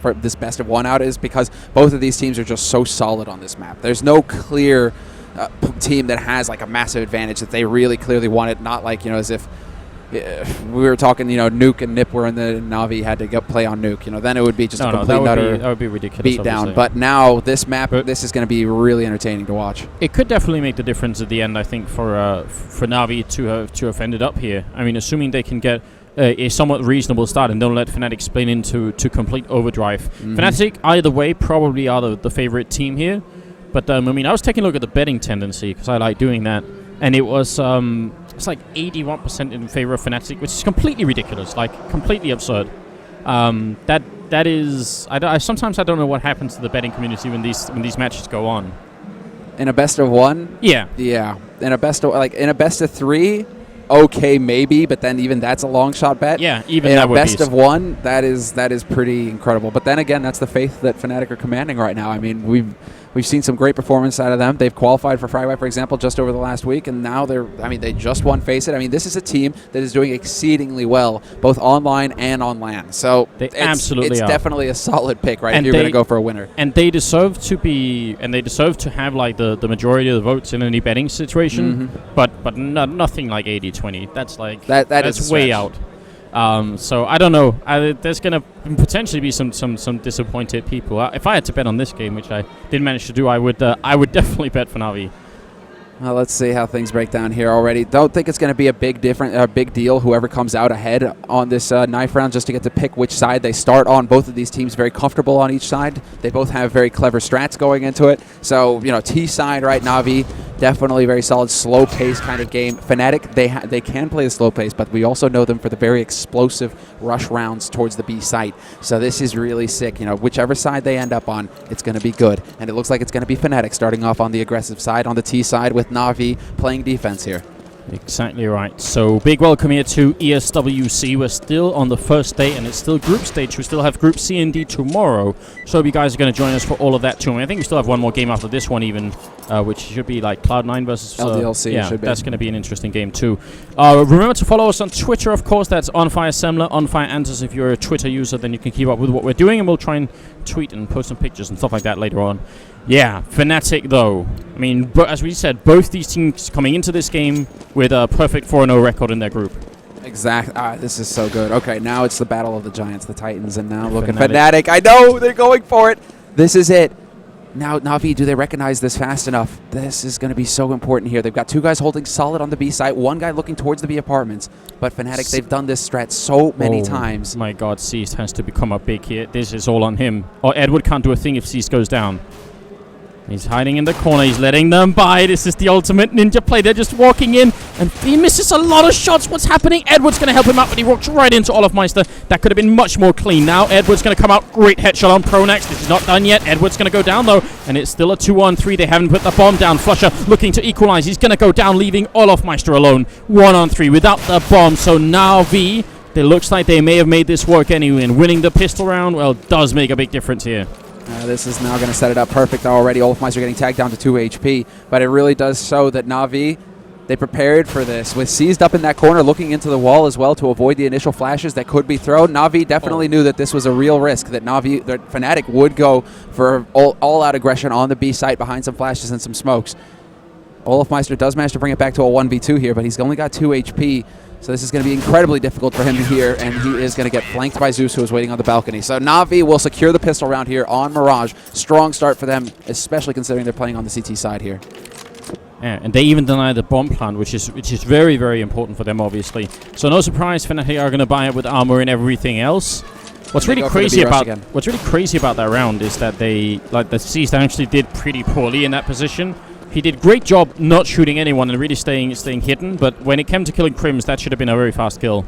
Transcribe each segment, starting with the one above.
for this best of one out is because both of these teams are just so solid on this map. There's no clear team that has like a massive advantage that they really clearly want it. Not like, as if we were talking, Nuke and Nip were in the NaVi had to go play on Nuke. Then it would be just a complete nutter that would be ridiculous, beat down. But now this map, this is going to be really entertaining to watch. It could definitely make the difference at the end, I think, for NaVi to have ended up here. I mean, assuming they can get a somewhat reasonable start and don't let Fnatic spin into complete overdrive. Fnatic, either way, probably are the favorite team here. But I was taking a look at the betting tendency because I like doing that, and it was it's like 81% in favor of Fnatic, which is completely ridiculous, like completely absurd. That is, sometimes I don't know what happens to the betting community when these matches go on. In a best of one, yeah. In a best of three. Okay, maybe, but then even that's a long shot bet. Yeah, even in that a best of one, that is pretty incredible. But then again, that's the faith that Fnatic are commanding right now. I mean, we've seen some great performance out of them. They've qualified for Fragway, for example, just over the last week, and now they just won Face It. I mean, this is a team that is doing exceedingly well, both online and on LAN. So it's definitely a solid pick, right? If you're going to go for a winner. And they deserve to have like the majority of the votes in any betting situation, but nothing like 80-20. That's like that's way out. So I don't know. There's going to potentially be some disappointed people. If I had to bet on this game, which I didn't manage to do, I would definitely bet for NaVi. Well, let's see how things break down here already. Don't think it's going to be a big deal. Whoever comes out ahead on this knife round, just to get to pick which side they start on. Both of these teams very comfortable on each side. They both have very clever strats going into it. So T side, right? NaVi definitely very solid, slow pace kind of game. Fnatic, they can play the slow pace, but we also know them for the very explosive rush rounds towards the B site. So this is really sick. Whichever side they end up on, it's going to be good. And it looks like it's going to be Fnatic starting off on the aggressive side, on the T side, with NaVi playing defense here. Exactly right. So big welcome here to ESWC. We're still on the first day, and it's still group stage. We still have Group C and D tomorrow. So hope you guys are going to join us for all of that too. I think we still have one more game after this one even, which should be like Cloud9 versus LDLC. Yeah, that's going to be an interesting game too. Remember to follow us on Twitter, of course. That's OnFireSemmler, OnFireAntus. If you're a Twitter user, then you can keep up with what we're doing, and we'll try and tweet and post some pictures and stuff like that later on. Yeah, Fnatic though. I mean, as we said, both these teams coming into this game with a perfect 4-0 record in their group. Exactly. This is so good. Okay, now it's the battle of the Giants, the Titans, and now look at Fnatic. I know, they're going for it. This is it. Now, NaVi, do they recognize this fast enough? This is going to be so important here. They've got two guys holding solid on the B site, one guy looking towards the B apartments. But Fnatic, they've done this strat so many times. My God, Cease has to become up big here. This is all on him. Or Edward can't do a thing if Cease goes down. He's hiding in the corner. He's letting them by. This is the ultimate ninja play. They're just walking in, and he misses a lot of shots. What's happening? Edward's going to help him out, but he walks right into Olofmeister. That could have been much more clean. Now Edward's going to come out. Great headshot on Pronax. This is not done yet. Edward's going to go down, though, and it's still a 2-on-3. They haven't put the bomb down. Flusher looking to equalize. He's going to go down, leaving Olofmeister alone. 1-on-3 without the bomb. So NaVi, it looks like they may have made this work anyway, and winning the pistol round, well, does make a big difference here. This is now going to set it up perfect already. Olofmeister getting tagged down to 2 HP, but it really does show that NaVi, they prepared for this. With seized up in that corner, looking into the wall as well to avoid the initial flashes that could be thrown. NaVi definitely knew that this was a real risk, that Fnatic would go for all-out aggression on the B site behind some flashes and some smokes. Olofmeister does manage to bring it back to a 1v2 here, but he's only got 2 HP. So this is going to be incredibly difficult for him here, and he is going to get flanked by Zeus, who is waiting on the balcony. So NaVi will secure the pistol round here on Mirage. Strong start for them, especially considering they're playing on the CT side here. Yeah, and they even deny the bomb plant, which is very, very important for them, obviously. So no surprise, Fnatic are going to buy it with armor and everything else. What's really crazy about that round is that the Seized actually did pretty poorly in that position. He did a great job not shooting anyone and really staying hidden, but when it came to killing Crims, that should have been a very fast kill.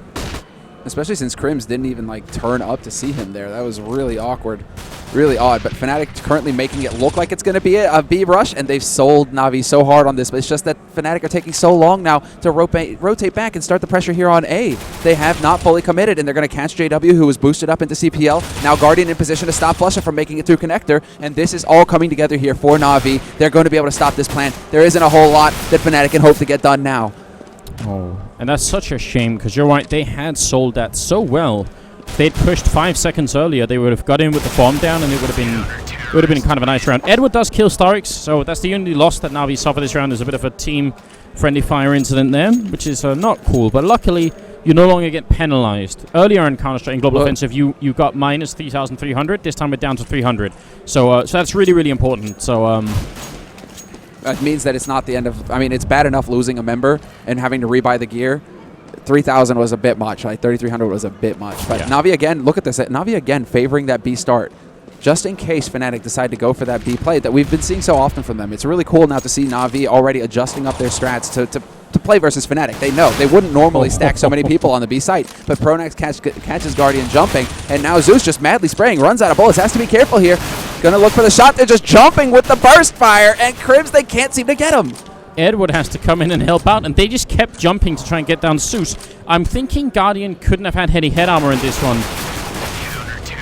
Especially since Crims didn't even turn up to see him there. That was really awkward. Really odd, but Fnatic currently making it look like it's going to be a B rush, and they've sold NaVi so hard on this, but it's just that Fnatic are taking so long now to rotate back and start the pressure here on A. They have not fully committed, and they're going to catch JW, who was boosted up into CPL. Now Guardian in position to stop Flusher from making it through Connector, and this is all coming together here for NaVi. They're going to be able to stop this plan. There isn't a whole lot that Fnatic can hope to get done now. Oh, and that's such a shame, because you're right, they had sold that so well. if they'd pushed 5 seconds earlier, they would have got in with the bomb down, and it would have been kind of a nice round. Edward does kill Starix, so that's the only loss that NaVi suffer this round. There's a bit of a team-friendly fire incident there, which is not cool. But luckily, you no longer get penalized. Earlier in Counter-Strike in Global Offensive, you got minus 3,300. This time we're down to 300. So that's really, really important. So that means that it's not the end of... I mean, it's bad enough losing a member and having to rebuy the gear. 3,000 was a bit much. Like 3,300 was a bit much. But NaVi again, look at this. NaVi again favoring that B start. Just in case Fnatic decide to go for that B play that we've been seeing so often from them. It's really cool now to see NaVi already adjusting up their strats to play versus Fnatic. They know they wouldn't normally stack so many people on the B site, but Pronax catches Guardian jumping, and now Zeus just madly spraying, runs out of bullets, has to be careful here. Gonna look for the shot. They're just jumping with the burst fire, and Cribs, they can't seem to get him. Edward has to come in and help out, and they just kept jumping to try and get down Zeus. I'm thinking Guardian couldn't have had heavy head armor in this one,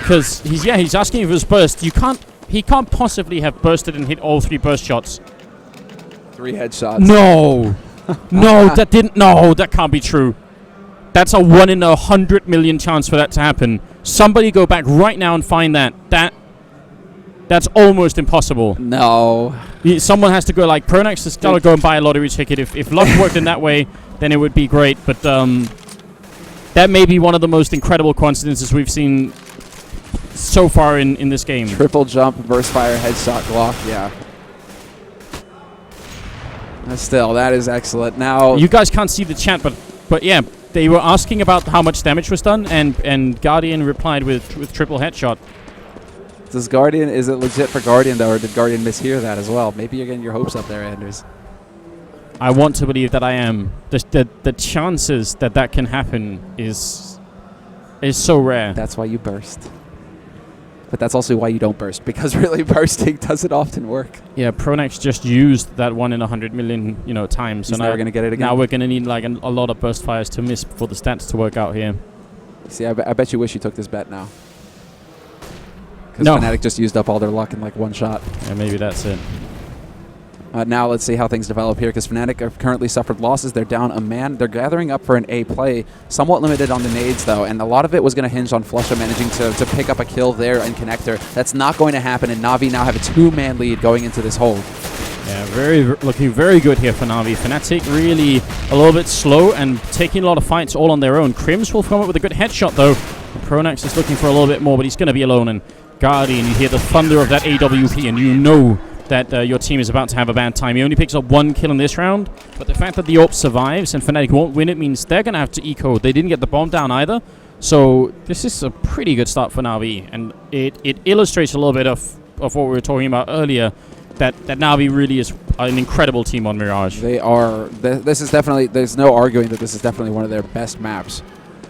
because he's asking for his burst. He can't possibly have bursted and hit all 3 burst shots. 3 headshots. No. No, that can't be true. That's a 1 in 100 million chance for that to happen. Somebody go back right now and find that. That's almost impossible. No. Someone has to go, like, Pronax has got to go and buy a lottery ticket. If luck worked in that way, then it would be great. But that may be one of the most incredible coincidences we've seen so far in this game. Triple jump, burst fire, headshot, Glock, yeah. Still, that is excellent. Now you guys can't see the chat, but yeah, they were asking about how much damage was done, and Guardian replied with triple headshot. Is it legit for Guardian though, or did Guardian mishear that as well? Maybe you're getting your hopes up there, Anders. I want to believe that I am. The chances that can happen is so rare. That's why you burst. But that's also why you don't burst, because really bursting doesn't often work. Yeah, Pronax just used that 1 in 100 million, times. So now we're gonna get it again. Now we're gonna need like a lot of burst fires to miss for the stats to work out here. See, I bet you wish you took this bet now. Because Fnatic just used up all their luck in like 1 shot. Yeah, maybe that's it. Now let's see how things develop here, because Fnatic have currently suffered losses. They're down a man. They're gathering up for an A play. Somewhat limited on the nades, though, and a lot of it was going to hinge on Flusha managing to pick up a kill there in Connector. That's not going to happen, and NaVi now have a 2-man lead going into this hold. Yeah, looking very good here for NaVi. Fnatic really a little bit slow and taking a lot of fights all on their own. Crims will come up with a good headshot, though. Pronax is looking for a little bit more, but he's going to be alone. And Guardian, you hear the thunder of that AWP, and you know that your team is about to have a bad time. He only picks up 1 kill in this round, but the fact that the AWP survives and Fnatic won't win it means they're going to have to eco. They didn't get the bomb down either, so this is a pretty good start for NaVi, and it illustrates a little bit of what we were talking about earlier, that NaVi really is an incredible team on Mirage. They are. This is definitely, there's no arguing that this is definitely one of their best maps.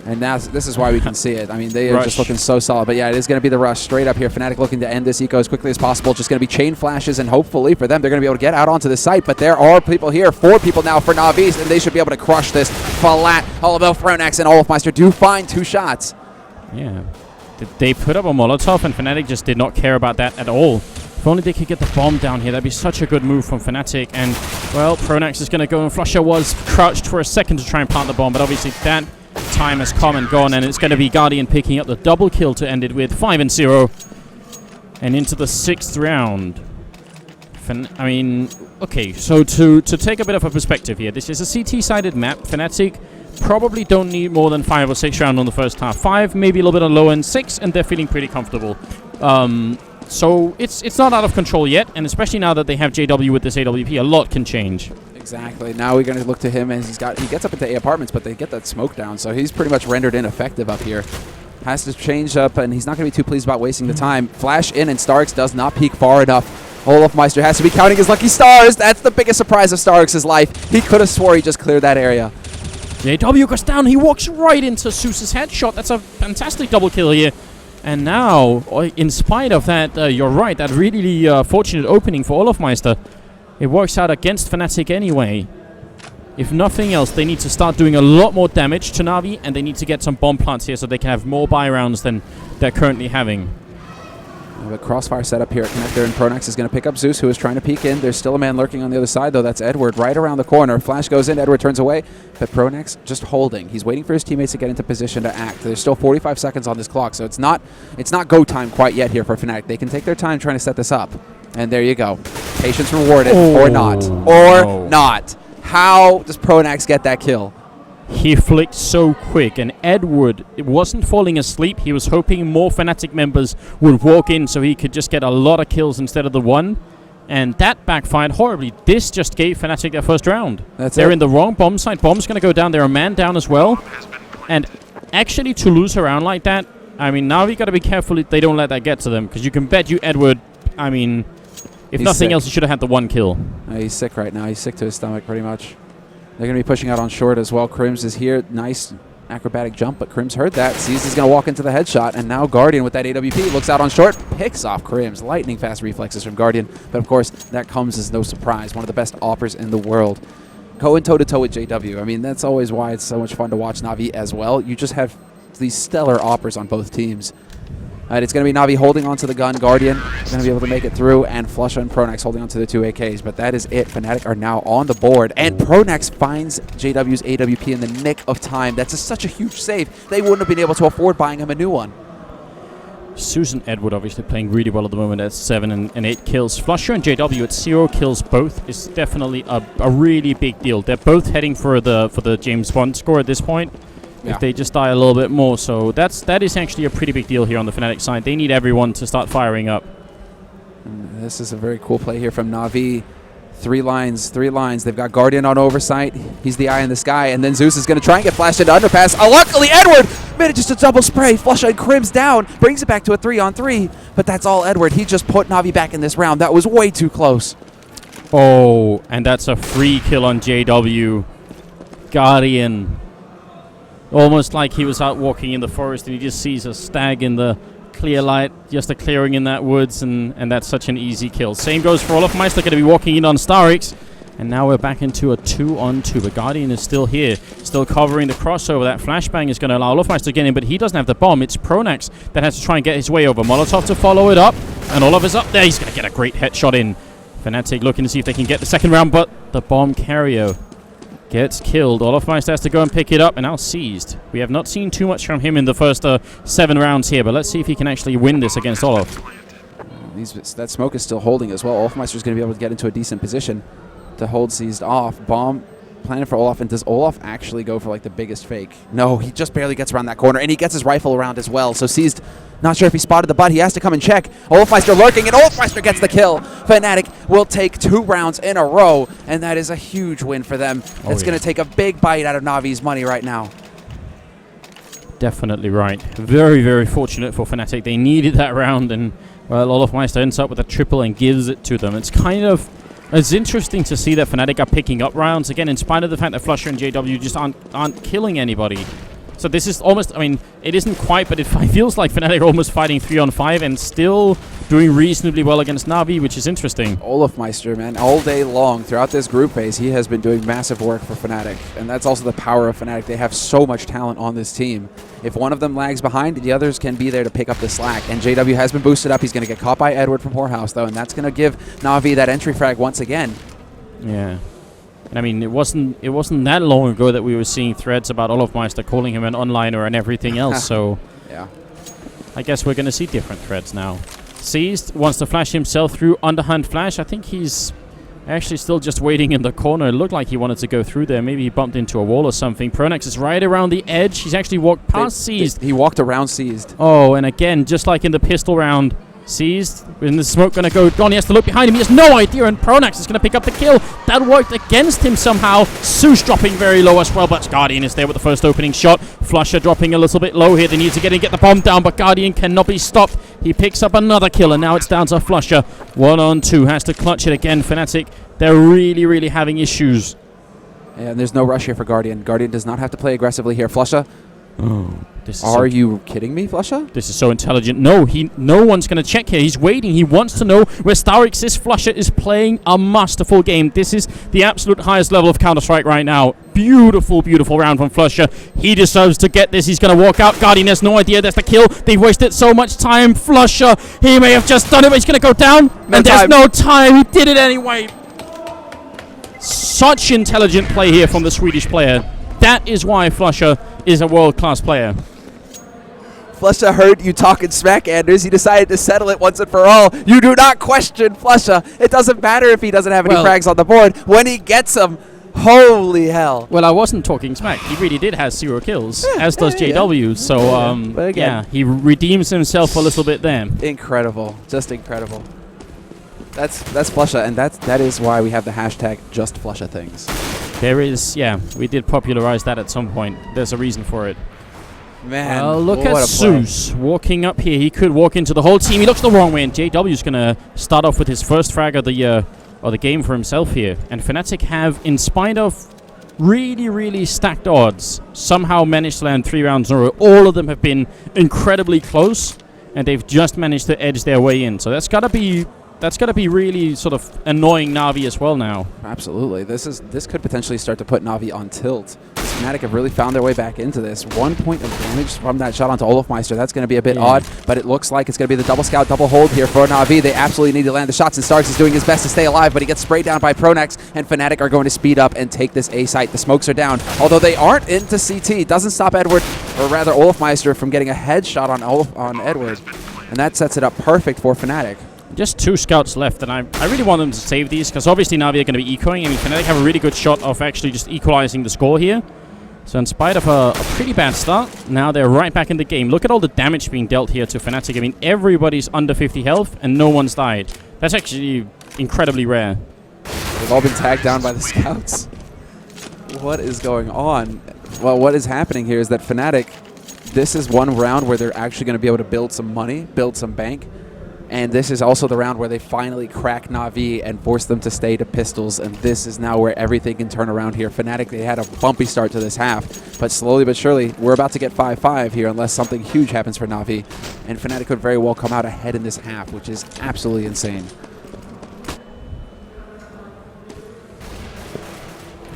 And this is why we can see it. I mean, they are just looking so solid. But yeah, it is going to be the rush straight up here. Fnatic looking to end this eco as quickly as possible. Just going to be chain flashes, and hopefully for them, they're going to be able to get out onto the site. But there are people here, 4 people now for NaVi, and they should be able to crush this. Flat, although Pronax and Olofmeister do find 2 shots. Yeah. They put up a Molotov, and Fnatic just did not care about that at all. If only they could get the bomb down here, that'd be such a good move from Fnatic. And, well, Pronax is going to go, and Flusha was crouched for a second to try and plant the bomb, but obviously that time has come and gone, and it's going to be Guardian picking up the double kill to end it with 5-0 and into the 6th round. Okay, so to take a bit of a perspective here, this is a CT-sided map. Fnatic probably don't need more than 5 or 6 rounds on the first half. 5, maybe a little bit on low end, 6, and they're feeling pretty comfortable. So it's not out of control yet, and especially now that they have JW with this AWP, a lot can change. Exactly. Now we're going to look to him, and he gets up into A apartments, but they get that smoke down, so he's pretty much rendered ineffective up here. Has to change up, and he's not going to be too pleased about wasting the time. Flash in, and Starks does not peek far enough. Olofmeister has to be counting his lucky stars. That's the biggest surprise of Starks' life. He could have swore he just cleared that area. JW goes down. He walks right into Zeus's headshot. That's a fantastic double kill here. And now, in spite of that, you're right, that really fortunate opening for Olofmeister, it works out against Fnatic anyway. If nothing else, they need to start doing a lot more damage to NaVi, and they need to get some bomb plants here so they can have more buy rounds than they're currently having. But Crossfire set up here at Connector, and Pronex is going to pick up Zeus, who is trying to peek in. There's still a man lurking on the other side, though. That's Edward right around the corner. Flash goes in, Edward turns away, but Pronex just holding. He's waiting for his teammates to get into position to act. There's still 45 seconds on this clock, so it's not go time quite yet here for Fnatic. They can take their time trying to set this up. And there you go. Patience rewarded, or not. Or not. How does Pronex get that kill? He flicked so quick, and Edward wasn't falling asleep. He was hoping more Fnatic members would walk in so he could just get a lot of kills instead of the one. And that backfired horribly. This just gave Fnatic their first round. They're in the wrong bomb site. Bomb's going to go down. They're a man down as well. And actually, to lose a round like that, I mean, now we got to be careful they don't let that get to them, because you can bet you Edward, I mean, if nothing else, he should have had the one kill. He's sick right now. He's sick to his stomach pretty much. They're going to be pushing out on short as well. Crims is here. Nice acrobatic jump, but Crims heard that. Sees he's going to walk into the headshot, and now Guardian with that AWP looks out on short, picks off Crims. Lightning fast reflexes from Guardian, but of course, that comes as no surprise. One of the best operas in the world. Going toe-to-toe with JW. I mean, that's always why it's so much fun to watch NaVi as well. You just have these stellar operas on both teams. It's going to be NaVi holding onto the gun. Guardian going to be able to make it through, and Flusha and Pronex holding onto the two AKs. But that is it. Fnatic are now on the board, and Pronex finds JW's AWP in the nick of time. That's such a huge save. They wouldn't have been able to afford buying him a new one. Susan Edward obviously playing really well at the moment at 7 and 8 kills. Flusher and JW at 0 kills both is definitely a really big deal. They're both heading for the James Bond score at this point. If they just die a little bit more. So that is actually a pretty big deal here on the Fnatic side. They need everyone to start firing up. And this is a very cool play here from NaVi. Three lines. They've got Guardian on oversight. He's the eye in the sky, and then Zeus is going to try and get flashed into underpass. Luckily, Edward manages to double spray. Flusha and Crims down, brings it back to a 3-on-3. But that's all Edward. He just put NaVi back in this round. That was way too close. Oh, and that's a free kill on JW. Guardian. Almost like he was out walking in the forest and he just sees a stag in the clear light, just a clearing in that woods, and that's such an easy kill. Same goes for Olofmeister, going to be walking in on Starix, and now we're back into a 2-on-2. But Guardian is still here, still covering the crossover. That flashbang is going to allow Olofmeister to get in, but he doesn't have the bomb. It's Pronex that has to try and get his way over. Molotov to follow it up, and Olof is up there. He's going to get a great headshot in. Fnatic looking to see if they can get the second round, but the bomb carrier gets killed. Olofmeister has to go and pick it up, and now seized. We have not seen too much from him in the first 7 rounds here, but let's see if he can actually win this against Olof. That smoke is still holding as well. Olofmeister is going to be able to get into a decent position to hold seized off. Bomb planted for Olof, and does Olof actually go for like the biggest fake? No, he just barely gets around that corner, and he gets his rifle around as well. So seized, not sure if he spotted the butt. He has to come and check. Olofmeister lurking, and Olofmeister gets the kill. Fnatic will take 2 rounds in a row, and that is a huge win for them. It's going to take a big bite out of NaVi's money right now. Definitely right. Very, very fortunate for Fnatic. They needed that round, and well, Olofmeister ends up with a triple and gives it to them. It's interesting to see that Fnatic are picking up rounds again, in spite of the fact that Flusher and JW just aren't killing anybody. So this is almost, I mean, it isn't quite, but it feels like Fnatic are almost fighting 3-on-5 and still doing reasonably well against NaVi, which is interesting. Olofmeister, man, all day long throughout this group phase, he has been doing massive work for Fnatic, and that's also the power of Fnatic. They have so much talent on this team. If one of them lags behind, the others can be there to pick up the slack, and JW has been boosted up. He's going to get caught by Edward from Poorhouse, though, and that's going to give NaVi that entry frag once again. Yeah. I mean, it wasn't that long ago that we were seeing threads about Olofmeister calling him an onliner and everything else, so yeah, I guess we're going to see different threads now. Seized wants to flash himself through underhand flash. I think he's actually still just waiting in the corner. It looked like he wanted to go through there. Maybe he bumped into a wall or something. Pronex is right around the edge. He's actually walked past Seized. He walked around Seized. Oh, and again, just like in the pistol round, Seized, when the smoke going to go on, he has to look behind him. He has no idea, and Pronex is going to pick up the kill. That worked against him somehow. Zeus dropping very low as well, but Guardian is there with the first opening shot. Flusher dropping a little bit low here. They need to get the bomb down, but Guardian cannot be stopped. He picks up another kill, and now it's down to Flusher. 1-on-2, has to clutch it again. Fnatic, they're really, really having issues. And there's no rush here for Guardian. Guardian does not have to play aggressively here. Flusha. Oh, Are you kidding me, Flusha? This is so intelligent. No, no one's going to check here. He's waiting. He wants to know where Starix is. Flusha is playing a masterful game. This is the absolute highest level of Counter-Strike right now. Beautiful, beautiful round from Flusha. He deserves to get this. He's going to walk out. Guardian has no idea that's the kill. They wasted so much time. Flusha, he may have just done it, but he's going to go down. There's no time. He did it anyway. Such intelligent play here from the Swedish player. That is why Flusha is a world-class player. Flusha heard you talking smack, Anders. He decided to settle it once and for all. You do not question Flusha. It doesn't matter if he doesn't have any frags on the board. When he gets them, holy hell. Well, I wasn't talking smack. He really did have 0 kills, as does JW. So, but again, he redeems himself a little bit there. Incredible. Just incredible. That's Flusha, and that is why we have the hashtag JustFlushaThings. There is, we did popularize that at some point. There's a reason for it. Man, well, look at Zeus walking up here. He could walk into the whole team. He looks the wrong way, and JW's going to start off with his first frag of the game for himself here. And Fnatic have, in spite of really, really stacked odds, somehow managed to land 3 rounds in a row. All of them have been incredibly close, and they've just managed to edge their way in. So that's got to be really sort of annoying Navi as well now. Absolutely. This could potentially start to put Navi on tilt. Fnatic have really found their way back into this. 1 point of damage from that shot onto Olofmeister. That's going to be a bit odd, but it looks like it's going to be the double scout, double hold here for Navi. They absolutely need to land the shots, and Starks is doing his best to stay alive, but he gets sprayed down by Pronex, and Fnatic are going to speed up and take this A site. The smokes are down, although they aren't into CT. Doesn't stop Edward, or rather Olofmeister, from getting a headshot on Edward, and that sets it up perfect for Fnatic. Just 2 scouts left, and I really want them to save these, because obviously Navi are going to be ecoing. I mean, Fnatic have a really good shot of actually just equalizing the score here. So in spite of a pretty bad start, now they're right back in the game. Look at all the damage being dealt here to Fnatic. I mean, everybody's under 50 health, and no one's died. That's actually incredibly rare. They've all been tagged down by the scouts. What is going on? Well, what is happening here is that Fnatic, this is one round where they're actually going to be able to build some money, build some bank. And this is also the round where they finally crack Navi and force them to stay to pistols. And this is now where everything can turn around here. Fnatic, they had a bumpy start to this half. But slowly but surely, we're about to get 5-5 here unless something huge happens for Navi. And Fnatic could very well come out ahead in this half, which is absolutely insane.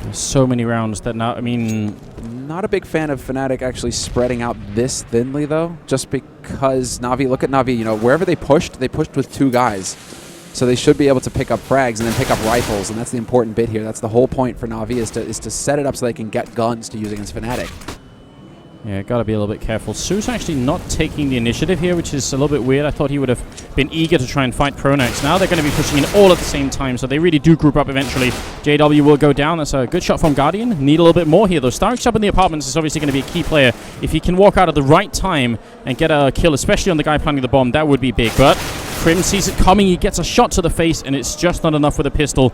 There's so many rounds that now, I mean... Not a big fan of Fnatic actually spreading out this thinly, though, just because Navi, look at Navi, you know, wherever they pushed with 2 guys. So they should be able to pick up frags and then pick up rifles, and that's the important bit here. That's the whole point for Navi, is to set it up so they can get guns to use against Fnatic. Yeah, gotta be a little bit careful. Su's actually not taking the initiative here, which is a little bit weird. I thought he would have been eager to try and fight Pronex. Now they're going to be pushing in all at the same time, so they really do group up eventually. JW will go down. That's a good shot from Guardian. Need a little bit more here, though. Starks up in the apartments is obviously going to be a key player. If he can walk out at the right time and get a kill, especially on the guy planting the bomb, that would be big. But Krim sees it coming. He gets a shot to the face, and it's just not enough with a pistol.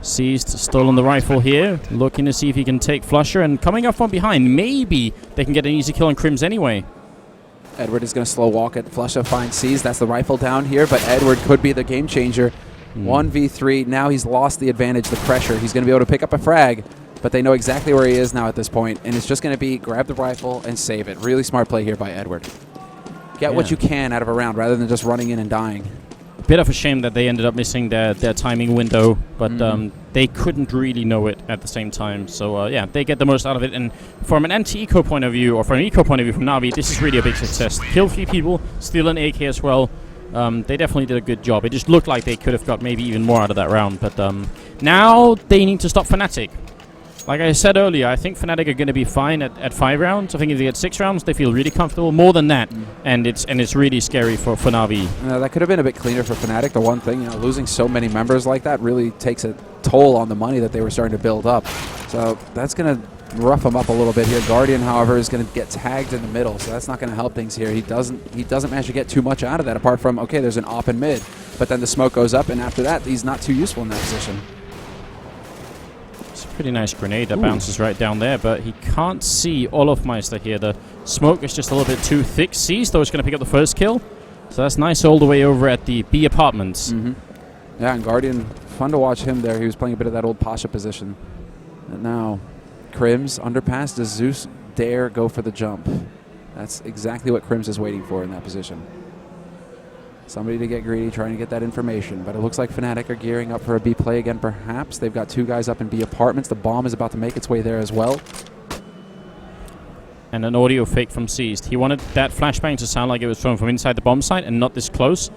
Seized, stolen the rifle here, looking to see if he can take Flusha, and coming up from behind, maybe they can get an easy kill on Crims anyway. Frag is going to slow walk at Flusha, finds Seized. That's the rifle down here, but Edward could be the game changer. 1v3, now he's lost the advantage, the pressure. He's going to be able to pick up a frag, but they know exactly where he is now at this point, and it's just going to be grab the rifle and save it. Really smart play here by Edward. Get what you can out of a round rather than just running in and dying. Bit of a shame that they ended up missing their timing window, but they couldn't really know it at the same time. So yeah, they get the most out of it. And from an anti-eco point of view, or from an eco point of view from Navi, this is really a big success. Kill 3 people, steal an AK as well. They definitely did a good job. It just looked like they could have got maybe even more out of that round. But now they need to stop Fnatic. Like I said earlier, I think Fnatic are going to be fine at 5 rounds. I think if they get 6 rounds, they feel really comfortable. More than that, and it's really scary for Navi. That could have been a bit cleaner for Fnatic. The one thing, you know, losing so many members like that really takes a toll on the money that they were starting to build up. So that's going to rough them up a little bit here. Guardian, however, is going to get tagged in the middle, so that's not going to help things here. He doesn't manage to get too much out of that, apart from, okay, there's an op in mid, but then the smoke goes up, and after that, he's not too useful in that position. Pretty nice grenade that bounces right down there, but he can't see Olofmeister here. The smoke is just a little bit too thick. Sees, though, is going to pick up the first kill. So that's nice all the way over at the B apartments. Yeah, and Guardian, fun to watch him there. He was playing a bit of that old Pasha position. And now, Crims, underpass. Does Zeus dare go for the jump? That's exactly what Crims is waiting for in that position. Somebody to get greedy, trying to get that information. But it looks like Fnatic are gearing up for a B play again, perhaps. They've got 2 guys up in B apartments. The bomb is about to make its way there as well. And an audio fake from Seized. He wanted that flashbang to sound like it was thrown from inside the bomb site and not this close.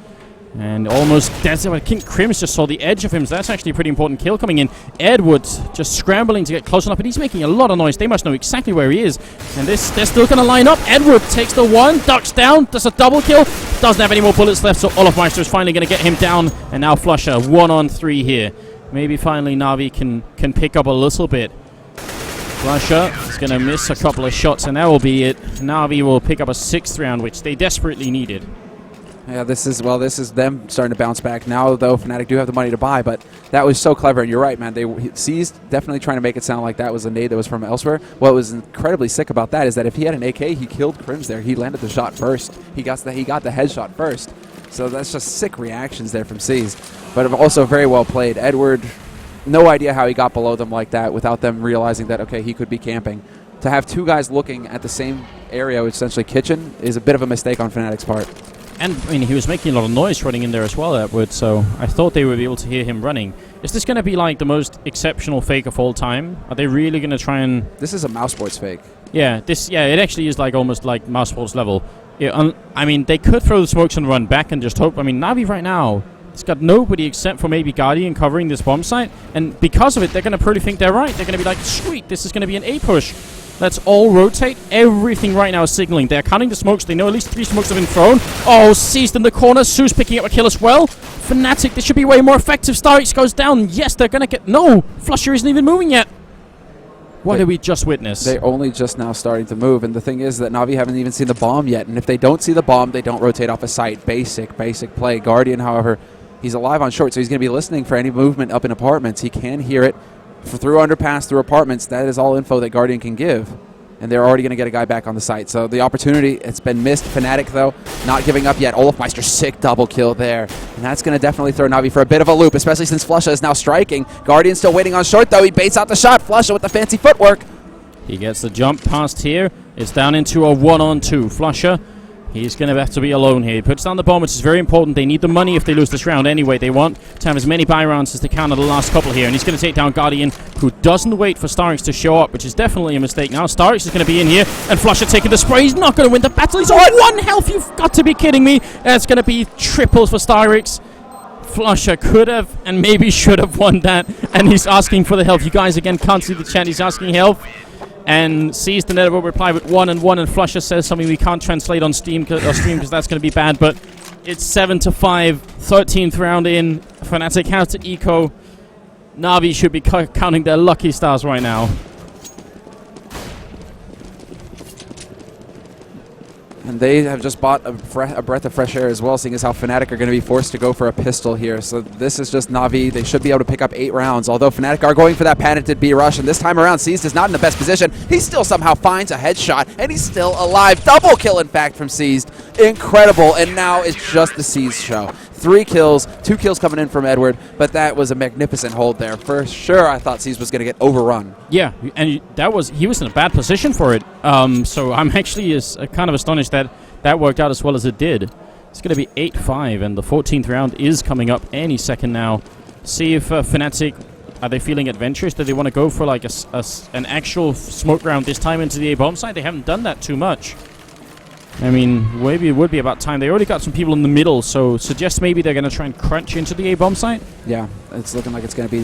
And almost that's it. King Crims just saw the edge of him, so that's actually a pretty important kill coming in. Edward just scrambling to get close enough, but he's making a lot of noise. They must know exactly where he is. And they're still going to line up. Edward takes the 1, ducks down, does a double kill. Doesn't have any more bullets left, so Olofmeister is finally going to get him down. And now Flusher, 1-on-3 here. Maybe finally Navi can pick up a little bit. Flusher is going to miss a couple of shots, and that will be it. Navi will pick up a 6th round, which they desperately needed. Yeah, this is them starting to bounce back now, though. Fnatic do have the money to buy, but that was so clever. And you're right, man. They Seized definitely trying to make it sound like that was a nade that was from elsewhere. What was incredibly sick about that is that if he had an AK, he killed Crims there. He landed the shot first. He got the headshot first. So that's just sick reactions there from Seized, but also very well played. Edward, no idea how he got below them like that without them realizing that, okay, he could be camping. To have 2 guys looking at the same area, essentially kitchen, is a bit of a mistake on Fnatic's part. And, I mean, he was making a lot of noise running in there as well, Edward, so I thought they would be able to hear him running. Is this going to be, like, the most exceptional fake of all time? Are they really going to try and... This is a Mousesports fake. Yeah, it actually is, like, almost like Mousesports level. Yeah, I mean, they could throw the smokes and run back and just hope. I mean, Navi right now, it's got nobody except for maybe Guardian covering this bomb site, and because of it, they're going to probably think they're right. They're going to be like, sweet, this is going to be an A push. Let's all rotate. Everything right now is signaling. They're counting the smokes. They know at least 3 smokes have been thrown. Oh, Seized in the corner. Sue's picking up a kill as well. Fnatic, this should be way more effective. StarX goes down. Yes, they're going to get... No! Flusher isn't even moving yet. What did we just witness? They're only just now starting to move, and the thing is that Navi haven't even seen the bomb yet, and if they don't see the bomb, they don't rotate off a site. Basic play. Guardian, however, he's alive on short, so he's going to be listening for any movement up in apartments. He can hear it. Through underpass, through apartments, that is all info that Guardian can give. And they're already going to get a guy back on the site. So the opportunity, it's been missed. Fnatic, though, not giving up yet. Olofmeister, sick double kill there. And that's going to definitely throw Navi for a bit of a loop, especially since Flusha is now striking. Guardian still waiting on short, though. He baits out the shot. Flusha with the fancy footwork. He gets the jump past here. It's down into a 1-on-2. Flusha, he's going to have to be alone here. He puts down the bomb, which is very important. They need the money if they lose this round anyway. They want to have as many buy rounds as they can on the last couple here. And he's going to take down Guardian, who doesn't wait for StarX to show up, which is definitely a mistake now. StarX is going to be in here, and Flusha taking the spray. He's not going to win the battle. He's on 1 health. You've got to be kidding me. That's going to be triples for StarX. Flusha could have and maybe should have won that. And he's asking for the help. You guys, again, can't see the chat. He's asking help. And Seized and Edward reply with 1 and 1, and Flusha says something we can't translate on stream because that's going to be bad, but it's 7-5, 13th round in. Fnatic has to eco. Navi should be counting their lucky stars right now. And they have just bought a breath of fresh air as well, seeing as how Fnatic are going to be forced to go for a pistol here. So this is just Navi. They should be able to pick up 8 rounds, although Fnatic are going for that patented B rush. And this time around, Seized is not in the best position. He still somehow finds a headshot, and he's still alive. Double kill, in fact, from Seized. Incredible. And now it's just the Seized show. 3 kills, 2 kills coming in from Edward, but that was a magnificent hold there. For sure, I thought Seized was going to get overrun. Yeah, and he was in a bad position for it. So I'm actually kind of astonished that worked out as well as it did. It's going to be 8-5, and the 14th round is coming up any second now. See if Fnatic, are they feeling adventurous? Do they want to go for like an actual smoke round this time into the A bomb site? They haven't done that too much. I mean, maybe it would be about time. They already got some people in the middle, so suggest maybe they're going to try and crunch into the A-bomb site? Yeah, it's looking like it's going to be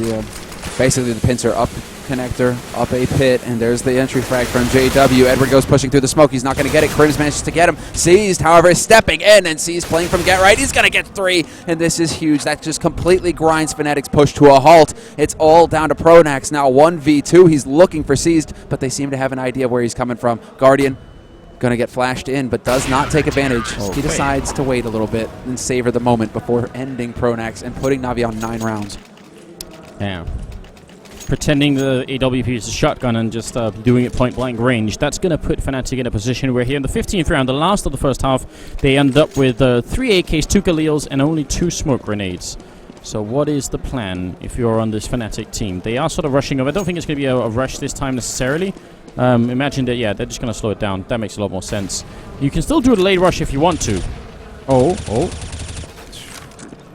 basically the pincer up connector, up A pit, and there's the entry frag from JW. Edward goes pushing through the smoke. He's not going to get it. Crims manages to get him. Seized, however, is stepping in, and Seized playing from get right. He's going to get 3, and this is huge. That just completely grinds Fnatic's push to a halt. It's all down to Pronax now, 1v2. He's looking for Seized, but they seem to have an idea where he's coming from. Guardian going to get flashed in, but does not take advantage. He decides to wait a little bit and savor the moment before ending Pronax and putting Navi on 9 rounds. Yeah. Pretending the AWP is a shotgun and just doing it point-blank range. That's going to put Fnatic in a position where here in the 15th round, the last of the first half, they end up with 3 AKs, 2 Galils, and only 2 smoke grenades. So what is the plan if you're on this Fnatic team? They are sort of rushing over. I don't think it's going to be a rush this time necessarily. Imagine that, yeah, they're just going to slow it down. That makes a lot more sense. You can still do a late rush if you want to. Oh.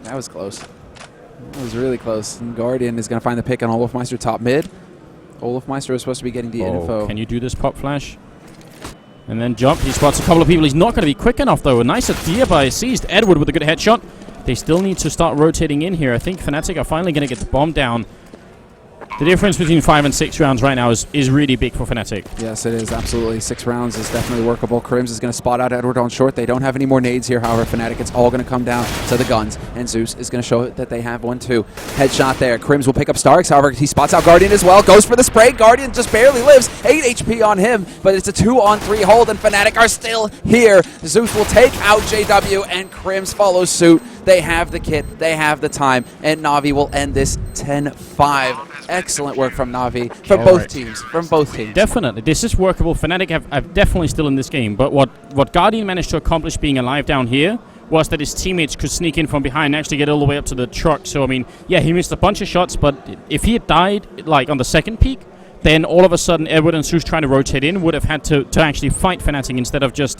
That was close. That was really close. And Guardian is going to find the pick on Olofmeister top mid. Olofmeister is supposed to be getting the info. Can you do this pop flash? And then jump. He spots a couple of people. He's not going to be quick enough, though. A nice idea by Seized. Edward with a good headshot. They still need to start rotating in here. I think Fnatic are finally going to get the bomb down. The difference between 5 and 6 rounds right now is really big for Fnatic. Yes, it is. Absolutely. 6 rounds is definitely workable. Crims is going to spot out Edward on short. They don't have any more nades here, however. Fnatic, it's all going to come down to the guns. And Zeus is going to show that they have one, too. Headshot there. Crims will pick up Starks. However, he spots out Guardian as well. Goes for the spray. Guardian just barely lives. 8 HP on him. But it's a 2-on-3 hold, and Fnatic are still here. Zeus will take out JW, and Crims follows suit. They have the kit. They have the time. And NaVi will end this 10-5. Excellent work from NaVi for both teams. From both teams. Definitely. This is workable. Fnatic have definitely still in this game. But what Guardian managed to accomplish being alive down here was that his teammates could sneak in from behind and actually get all the way up to the truck. So, I mean, yeah, he missed a bunch of shots. But if he had died, like, on the second peak, then all of a sudden Edward and Zeus trying to rotate in would have had to actually fight Fnatic instead of just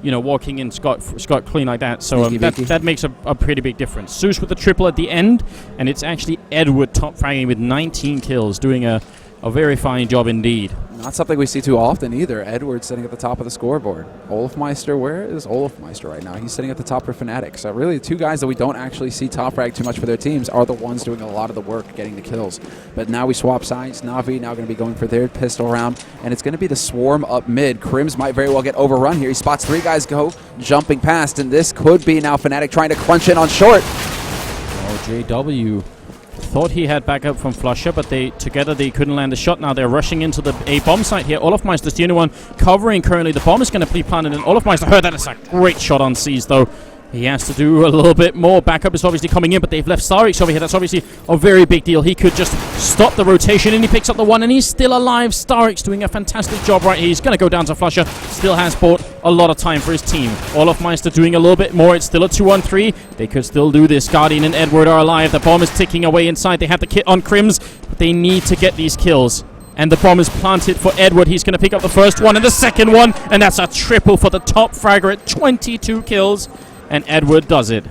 walking in scot clean like that. So that makes a pretty big difference. Zeus with the triple at the end, and it's actually Edward top fragging with 19 kills, doing a very fine job indeed. Not something we see too often either. Edward sitting at the top of the scoreboard. Olofmeister, where is Olofmeister right now? He's sitting at the top for Fnatic. So really, 2 guys that we don't actually see top frag too much for their teams are the ones doing a lot of the work, getting the kills. But now we swap sides. NaVi now going to be going for their pistol round, and it's going to be the swarm up mid. Crims might very well get overrun here. He spots 3 guys go, jumping past, and this could be now Fnatic trying to crunch in on short. Oh, JW thought he had backup from Flusher, but together they couldn't land a shot. Now they're rushing into the A bomb site here. Olofmeister's the only one covering currently. The bomb is going to be planted, and Olofmeister heard that. It's a great shot on Seas, though. He has to do a little bit more. Backup is obviously coming in, but they've left Starix over here. That's obviously a very big deal. He could just stop the rotation, and he picks up the one, and he's still alive. Starix doing a fantastic job right here. He's going to go down to Flusher. Still has bought a lot of time for his team. Olofmeister doing a little bit more. It's still a 2-on-3. They could still do this. Guardian and Edward are alive. The bomb is ticking away inside. They have the kit on Crims, but they need to get these kills. And the bomb is planted for Edward. He's going to pick up the first one and the second one, and that's a triple for the top fragger at 22 kills. And Edward does it.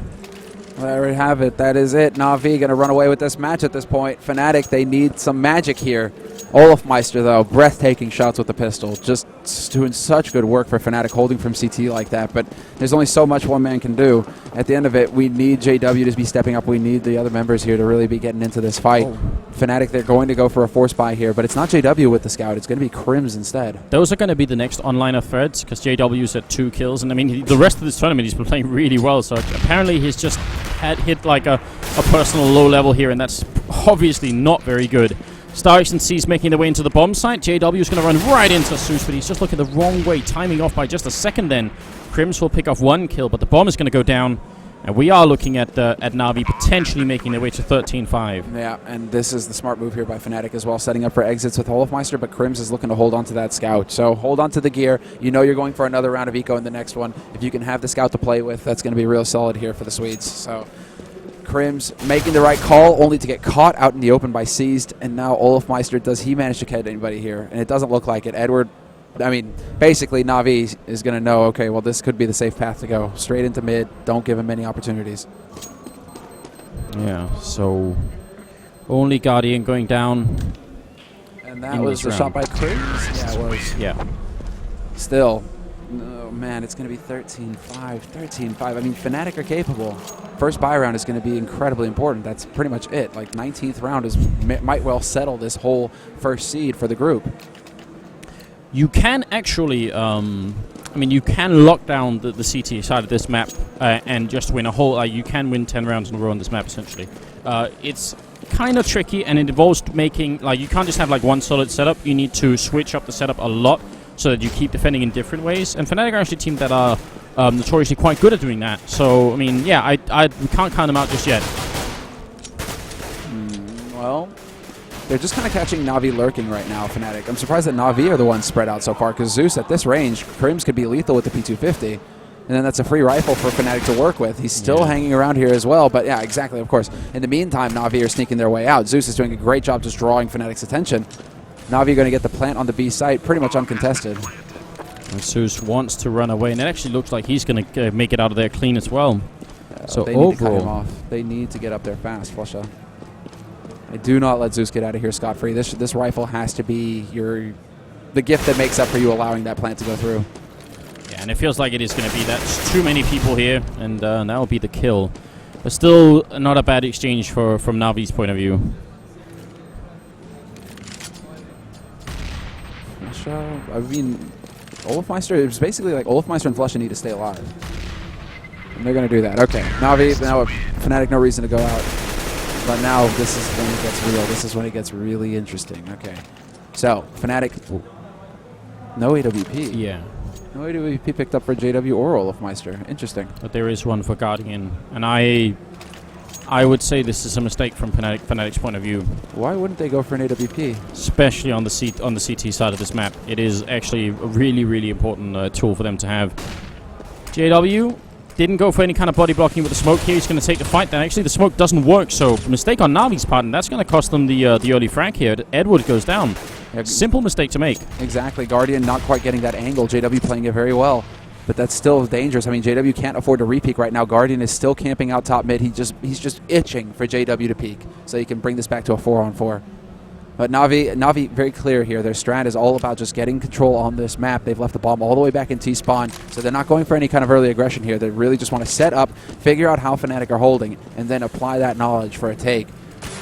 There we have it. That is it. NaVi going to run away with this match at this point. Fnatic, they need some magic here. Olofmeister, though, breathtaking shots with the pistol. Just doing such good work for Fnatic, holding from CT like that. But there's only so much one man can do. At the end of it, we need JW to be stepping up. We need the other members here to really be getting into this fight. Fnatic, they're going to go for a force buy here, but it's not JW with the scout. It's going to be Crims instead. Those are going to be the next online threads, because JW's at 2 kills. And I mean, the rest of this tournament, he's been playing really well. So apparently he's just had hit like a personal low level here, and that's obviously not very good. Starix and C's making their way into the bomb site. JW's going to run right into Zeus, but he's just looking the wrong way, timing off by just a second then. Crims will pick off 1 kill, but the bomb is going to go down. And we are looking at NaVi potentially making their way to 13-5. Yeah, and this is the smart move here by Fnatic as well, setting up for exits with Olofmeister, but Crims is looking to hold on to that scout. So hold on to the gear. You know you're going for another round of eco in the next one. If you can have the scout to play with, that's going to be real solid here for the Swedes. So Crims making the right call, only to get caught out in the open by Seized. And now Olofmeister, does he manage to catch anybody here? And it doesn't look like it. Edward, I mean, basically NaVi is going to know, okay, well, this could be the safe path to go. Straight into mid, don't give him many opportunities. Yeah, so only Guardian going down. And that was the shot by Crims? Yeah, it was. Yeah. Still, oh man, it's going to be 13-5, 13-5. I mean, Fnatic are capable. First buy round is going to be incredibly important. That's pretty much it. Like, 19th round might well settle this whole first seed for the group. You can actually, I mean, you can lock down the CT side of this map and just win a whole, you can win 10 rounds in a row on this map, essentially. It's kind of tricky, and it involves making, like, you can't just have, like, one solid setup. You need to switch up the setup a lot so that you keep defending in different ways. And Fnatic are actually a team that are notoriously quite good at doing that. So, I mean, yeah, we can't count them out just yet. Well, they're just kind of catching NaVi lurking right now, Fnatic. I'm surprised that NaVi are the ones spread out so far, because Zeus at this range, Crims could be lethal with the P250. And then that's a free rifle for Fnatic to work with. He's still hanging around here as well, but yeah, exactly, of course. In the meantime, NaVi are sneaking their way out. Zeus is doing a great job just drawing Fnatic's attention. NaVi going to get the plant on the B site pretty much uncontested. And Zeus wants to run away, and it actually looks like he's going to make it out of there clean as well. So they need to cut him off. They need to get up there fast, Flusha. I do not let Zeus get out of here scot-free. This rifle has to be the gift that makes up for you allowing that plant to go through. Yeah, and it feels like it is going to be. That's too many people here, and that will be the kill. But still not a bad exchange from NaVi's point of view. I mean, Olafmeister, it's basically like Olafmeister and Flusha need to stay alive. And they're going to do that. Okay, NaVi, now Fnatic, no reason to go out. But now this is when it gets real. This is when it gets really interesting. Okay. So, Fnatic, no AWP. Yeah. No AWP picked up for JW or Olafmeister. Interesting. But there is one for Guardian. And I would say this is a mistake from Fnatic's point of view. Why wouldn't they go for an AWP? Especially on the CT side of this map. It is actually a really, really important tool for them to have. JW didn't go for any kind of body blocking with the smoke here. He's going to take the fight. Then actually the smoke doesn't work. So mistake on NaVi's part, and that's going to cost them the early frag here. Edward goes down. Simple mistake to make. Exactly. Guardian not quite getting that angle. JW playing it very well. But that's still dangerous. I mean, JW can't afford to re-peek right now. Guardian is still camping out top mid. He's just itching for JW to peek so he can bring this back to a 4-on-4. But NaVi very clear here. Their strat is all about just getting control on this map. They've left the bomb all the way back in T-spawn, so they're not going for any kind of early aggression here. They really just want to set up, figure out how Fnatic are holding, and then apply that knowledge for a take.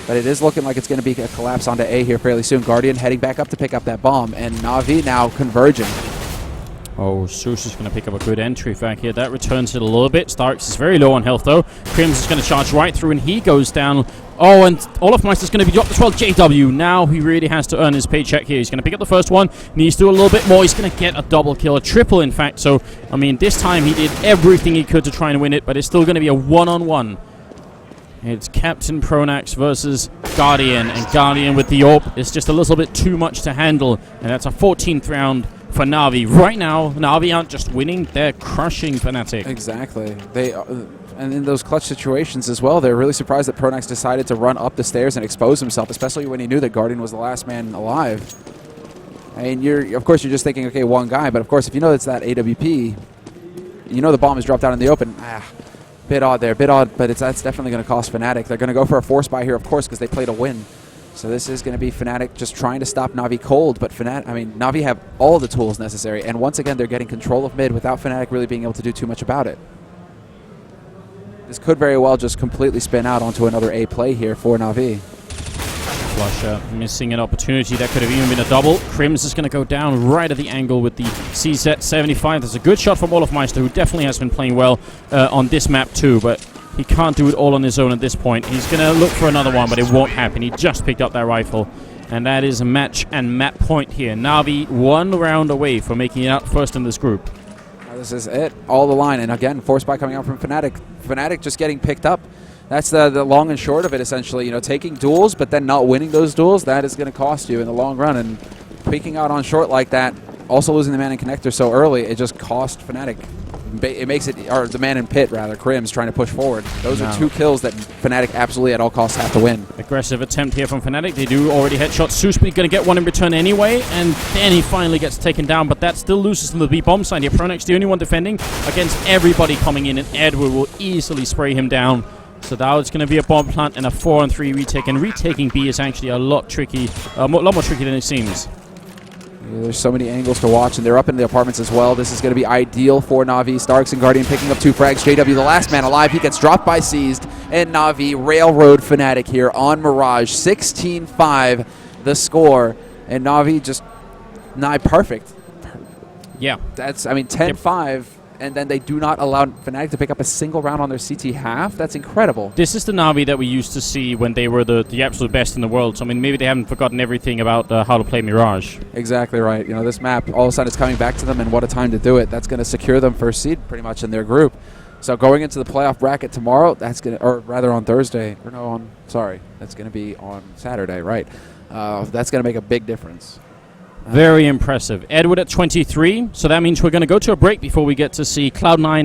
But it is looking like it's going to be a collapse onto A here fairly soon. Guardian heading back up to pick up that bomb, and NaVi now converging. Oh, Zeus is going to pick up a good entry back here. That returns it a little bit. Starks is very low on health, though. Crims is going to charge right through, and he goes down. Oh, and Olafmeister is going to be dropped as well. JW, now he really has to earn his paycheck here. He's going to pick up the first one. Needs to do a little bit more. He's going to get a double kill, a triple, in fact. So, I mean, this time he did everything he could to try and win it, but it's still going to be a one-on-one. It's Captain Pronax versus Guardian, and Guardian with the AWP is just a little bit too much to handle, and that's a 14th round for NaVi. Right now, NaVi aren't just winning, they're crushing Fnatic. Exactly. And in those clutch situations as well, they're really surprised that Pronax decided to run up the stairs and expose himself, especially when he knew that Guardian was the last man alive. And of course, you're just thinking, okay, one guy, but of course, if you know it's that AWP, you know the bomb is dropped out in the open. Bit odd there, but that's definitely going to cost Fnatic. They're going to go for a force buy here, of course, because they played a win. So this is going to be Fnatic just trying to stop NaVi cold, but NaVi have all the tools necessary, and once again, they're getting control of mid without Fnatic really being able to do too much about it. This could very well just completely spin out onto another A play here for NaVi. Flusha missing an opportunity. That could have even been a double. Crims is going to go down right at the angle with the CZ75. There's a good shot from Olafmeister, who definitely has been playing well on this map too, but he can't do it all on his own at this point. He's going to look for another one, but it won't happen. He just picked up that rifle. And that is a match and map point here. NaVi 1 round away from making it out first in this group. Now this is it. All the line. And again, force buy coming out from Fnatic. Fnatic just getting picked up. That's the long and short of it, essentially. You know, taking duels, but then not winning those duels, that is going to cost you in the long run. And peeking out on short like that, also losing the man in connector so early, it just cost Fnatic. It makes it, or the man in pit rather, Crims trying to push forward. Those are 2 kills that Fnatic absolutely at all costs have to win. Aggressive attempt here from Fnatic. They do already headshot Zeus, but he's going to get one in return anyway, and then he finally gets taken down, but that still loses from the B-bomb side here. Pronax the only one defending against everybody coming in, and Edward will easily spray him down. So now it's going to be a bomb plant and a 4-on-3 retake, and retaking B is actually a lot tricky, a lot more tricky than it seems. There's so many angles to watch, and they're up in the apartments as well. This is going to be ideal for NaVi. Starks and Guardian picking up 2 frags. JW, the last man alive, he gets dropped by Seized, and NaVi railroad Fnatic here on Mirage. 16-5 the score, and NaVi just nigh perfect. Yeah. That's, I mean, 10-5, and then they do not allow Fnatic to pick up a single round on their CT half. That's incredible. This is the NaVi that we used to see when they were the absolute best in the world. So, I mean, maybe they haven't forgotten everything about how to play Mirage. Exactly right. You know, this map, all of a sudden, it's coming back to them, and what a time to do it. That's going to secure them first seed pretty much in their group. So going into the playoff bracket tomorrow, that's going to, or rather on Thursday, or no, that's going to be on Saturday, right? That's going to make a big difference. Very impressive. Edward at 23, so that means we're going to go to a break before we get to see Cloud9